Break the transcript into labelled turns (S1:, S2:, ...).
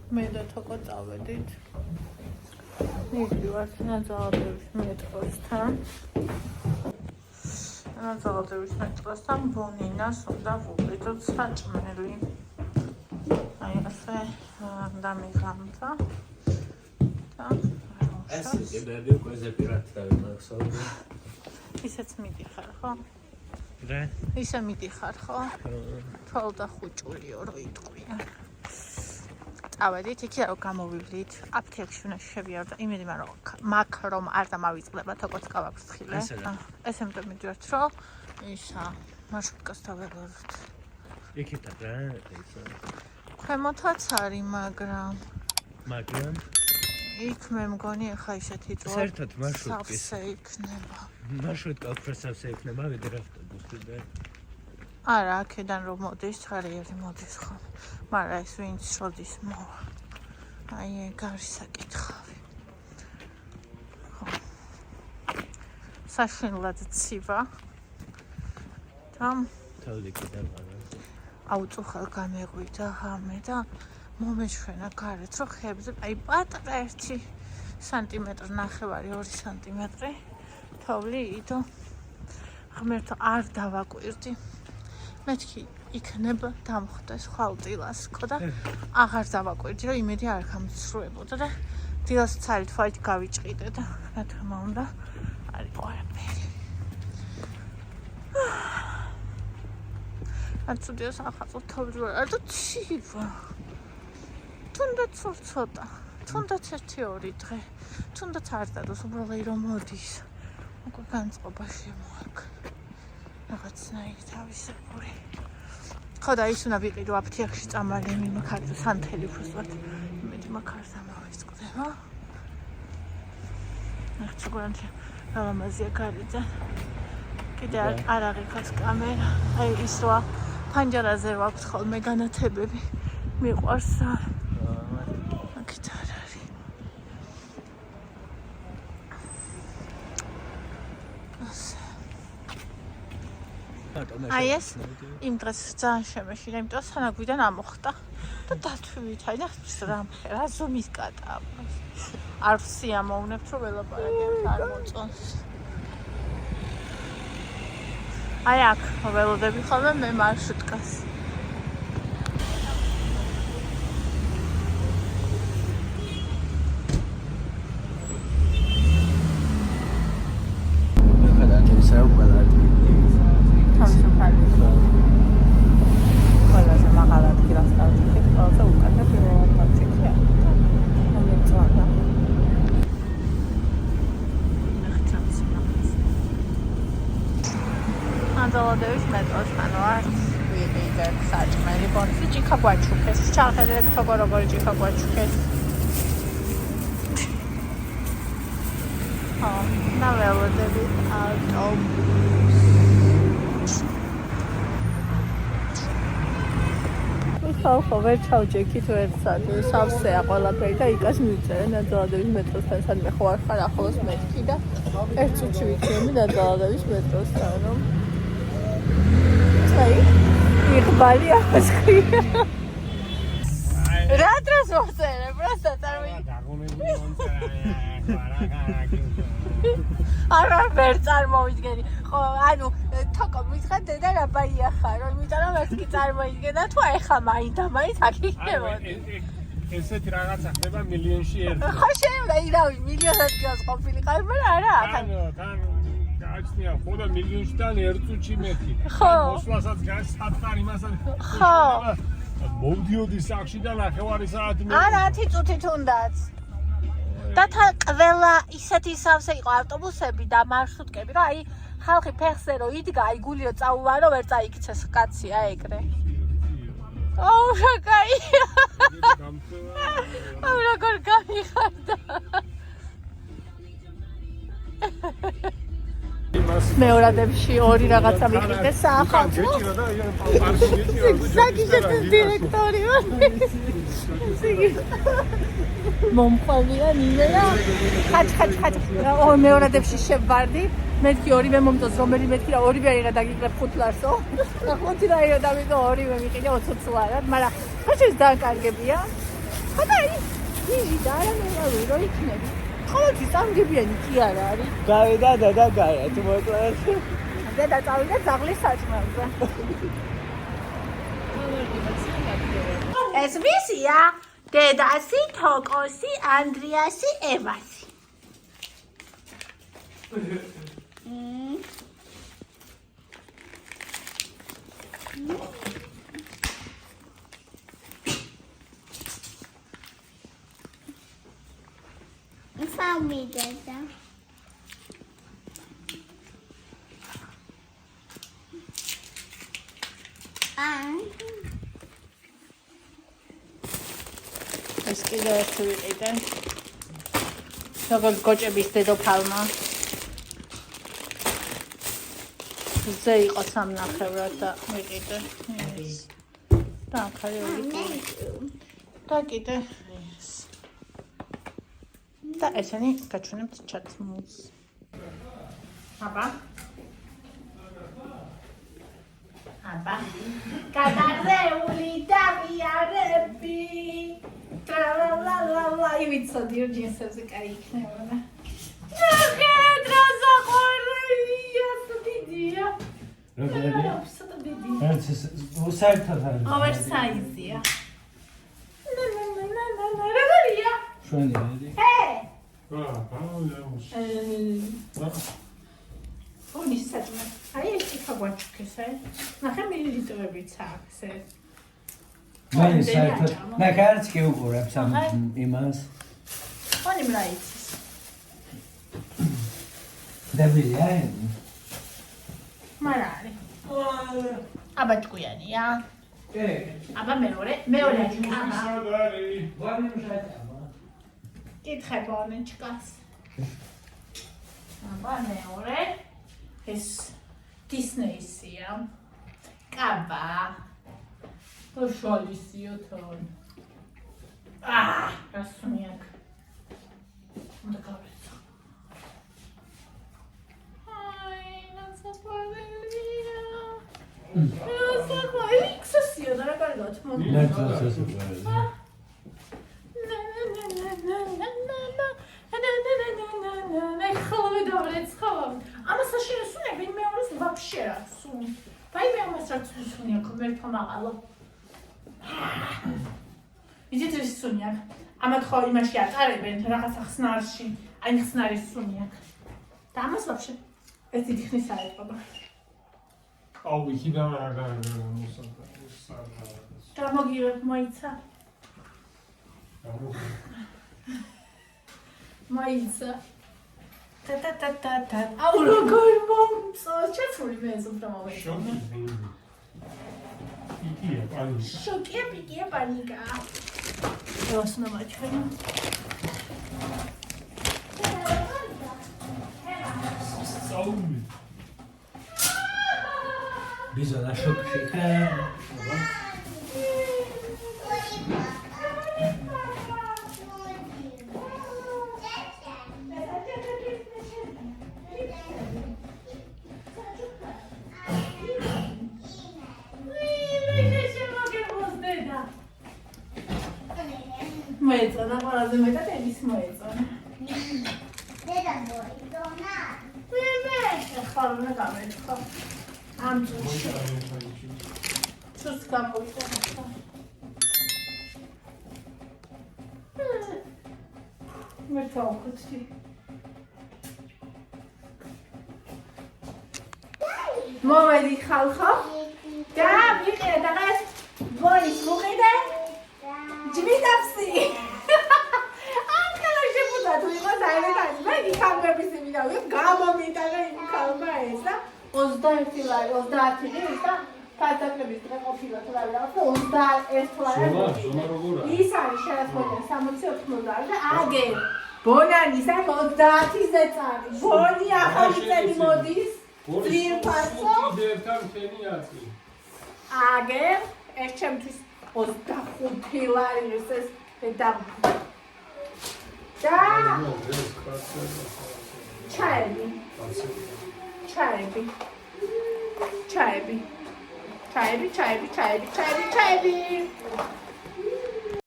S1: მე და თოკო წავედით. მივდივართ ნაძალადევის მეტროსთან. ნაძალადევის მეტროსთან ბონინას უნდა ვუყიდოთ საჭმელი. აი ასე დამიღამდა და
S2: ეს იმები უკვე ზეპირატები მაქსოვდა.
S1: ისეც მიდიხარ ხო?
S2: რა?
S1: ისე მიდიხარ ხო? თვალ და ხუჭულიო რო იტყვია. წავედით, იქ რომ გამოვივლით, აფთიაქში უნდა შევიარო და იმედი მაგ რომ არ დამავიწყდება თოკოც გავაფრთხილე. ესე მეტყვი მიდივართ რომ ისა მარშრუტკას დავებაროთ.
S2: იქითა რა ისა.
S1: ქვემოთაც არის, მაგრამ იქ მე მგონი ახლა ისეთი წვა.
S2: საერთოდ მარშრუტკის
S1: სავსე იქნება.
S2: მარშრუტკა უფრო სავსე იქნება, ვიდრე ავტობუსი.
S1: არა, აქედან რომ მოდის, ხარიერი მოდის ხო. მაგრამ ეს ვინც შოდის მოვა. აი ეგ არის საკითხავი. ხო. საშინლად ცივა.
S2: თავი კიდევ არა.
S1: აუწუხელ გამეღვიდა ღამე და მომეშვენა გარეთ, რომ ხეებზე, აი პატარა 1 სანტიმეტრი ნახევარი 2 სანტიმეტრი თოვლი იდო. ღმერთო არ დავაკვირდი. მეთქი იქნება დამხვდეს ხვალ დილას ხო და აღარ დავაკვირდი რომ იმედი არ გამსრუებოდა და დილას ცალით ფაით გავიჭყიდე და რა თქმა უნდა არის ყველაფერი. აცუდიოს ახალ თოვლის ვარ და ცივა. თუნდაც ცოტა, თუნდაც 1-2 დღე, თუნდაც არ დადოს უბრალოდ რომ მოდის. უკვე განწყობა შემოაქვს. რაღაცნაირი თავისებური. ხო და ის უნდა ვიყიდო აფთიაქში წამალი მიმაქარდა სანთელი უბრალოდ. იმედი მაგ არ დამავიწყდება. ახლა რამაზია გარიძე. კიდე არ აღიქავს კამერა. აი ის რა პანჯარაზე ვაქვს ხოლმე განათებები. მიყვარს. აქეთ არ არის. აი ეს იმ დღეს ძალიან შემეშინა, იმიტომ რომ სანაგვიდან ამოხდა და დათვივით, აი ნახეთ რა ზომის კატა. არ ვსიამოვნებთ რომ ველაპარაკებს არ მოწონს. აი აქ ველოდები ხოლმე მე მარშრუტკას. ნაძალადევის მეტროსთან ვარ. ვიყიდეთ საჭმელი ბონსი ჭიქა გვაჩუქეს. ჩავხედეთ თოკო როგორი ჭიქა გვაჩუქეს. და ველოდებით ავტობუსს. ხო, ვერ ჩავჯექით ვერცად. სავსეა ყველაფერი და იქაც მივწერე ნაძალადევის მეტროსთან. სადმე ხო არ ხარ ახლოს მეთქი და 1 წუთში ვიქცევი ნაძალადევის მეტროსთან, რომ აი, იღბალი აღსხია. რა დროს მოწერე, პროსტა წარმოიდგინე.
S2: დაგონებული მონწერა,
S1: არა, ვერ წარმოვიდგენი. ხო, ანუ თოკო მითხრა დედა რა ბაია ხარო, იმიტომ რომ ეს კი წარმოიდგენა თუ ეხა მაინც აქ იქნებოდი.
S2: ესეთი რაღაცა ხდება მილიონში ერთი.
S1: ხო, შეიძლება ირავი მილიონად გას ყოფილიყარ, მაგრამ არა, თან
S2: გაჩნია ხო და მილიონშიდან 1 წუთში მეტი.
S1: ხო.
S2: მოსვლასაც გასატყარ იმასაც.
S1: ხო.
S2: მოვდიოდი სახში და 9 საათი მე.
S1: არა, 10 წუთი თუნდაც. და თან ყველა ისეთი სავსე იყო ავტობუსები და მარშრუტკები, რომ აი ხალხი ფეხზე რო იდგა, აი გულიო წაუვარო, ვერ წაიქცეს კაცია ეგრე. აუ, რა კაია. აუ, როგორ გამიხარდა. მეორადებში 2 რაღაცა მიყიდე საახალწლო. საგიჟეთის დირექტორი ვარ. მომყვევია ნინელა. ხაჭ. მეორადებში შევვარდი. მეთქი 2 მომწონს, რომელი მეთქი რა 2 აიღე დაგიკრებ 5 ლარსო. 5 რაიო დავიდო 2 მიყიდე 20 ლარად, მაგრამ ხაჭის ძალიან კარგებია. იგი და არა მეგავი რო იქნები. ყოველთვის წამგებიანი კი არა არის.
S3: გავიდა დედა გაიეთ მოკლედ.
S1: დედა წავიდა ძაღლის საჭმელზე. ეს ვისია? დედასი, თოკოსი, ანდრიასი, ევასი.
S4: Fammi deda.
S1: ეს კიდე ერთი ვიყიდე. როგორც კოჭების დედოფალმა. ზე იყო სამნახევრად და ვიყიდე. და ახალი ვიყიდე. და კიდე და ესენი გაჩვენებთ ჩათმულს. აბა. გადარეული და ვიარები. ტრალალალა, ივიცოდი ჯინსებზე კაი იქნებოდა. დრაზა ხორია, სტუდია.
S3: როგორია?
S1: სტუდია.
S3: ეს საერთოდ არის.
S1: ოვერსაიზია. როგორია?
S3: შვენი არის.
S1: ონის საჭმე. აი ეს იქა გვაჩუქეს, ნახე მილilitrებიც აქვს ეს.
S3: მე საერთოდ მე კარც კი უყურებ სამ იმას.
S1: ხონი მრაიცის.
S3: დებილია?
S1: მარარი. აბა ჭკვიანია.
S3: კი.
S1: აბა მეორე ჭკა.
S3: ვანი მშატა.
S1: კითხება ონეჭკას. აბა მეორე ეს დისნეისია. კაბა. შოლისიო თონ. გასუნიაკ. უნდა გავეცო. აი, ნაცაყვარელია. ნაცაყვარელი ქსოსიო და რა კარგად მოდი.
S3: ნაცაყვარელი.
S1: ამას შეესუნები მეორეს ვაფშე რა სუნი. ვაი მე ამას რაც სუნია კომერტო მაღალო. იცით ეს სუნია. ამათ ხო იმაში ატარებენ რაღაცა ხსნარში. აი ხსნარის სუნია. და ამას ვაფშე ეს დიდი ხნის აეწყობა.
S2: აუ იქიდან რა გამოსადა.
S1: გამოგივებ მოიცა. მოიცა. და აუ როგორ მომწო ჩაცული მე ეს უფრო მომეწონა. შოკია პიკია პანიკა. როსნა მაჩვენა.
S2: საუმი.
S3: ბიზონა შოკში ხა.
S1: მოეწონა ყველაზე მეტად ენის მოეწონა.
S4: დედა მოიწონა.
S1: მე ახლა რა გამეთხო. ამ წუთში. წუთს გამოვიყო. მე თავკუთი. მოვედი ხალხო. და ვიყიდე რაღაც ბოლის მოყიდე. ჯმიდაფსი. ანკლა შეფუთა თუ იყოს აერეთან. მე იქამბების იმიდავი გამომიტანა იმ ქალმა ესა 21 ლარი 30 ლარი და გადაკლების დღე ყოფილა თუ რა ვიღაცა 21 ლარი. ის არის შეასრულე 60-80 და აგერ ბონანის აქ 30-ზე წარი. ბონი ახალი წელი მოდის. ძირფასო. აგერ ეს ჩემთვის 25 ლარი ეს და ჩაები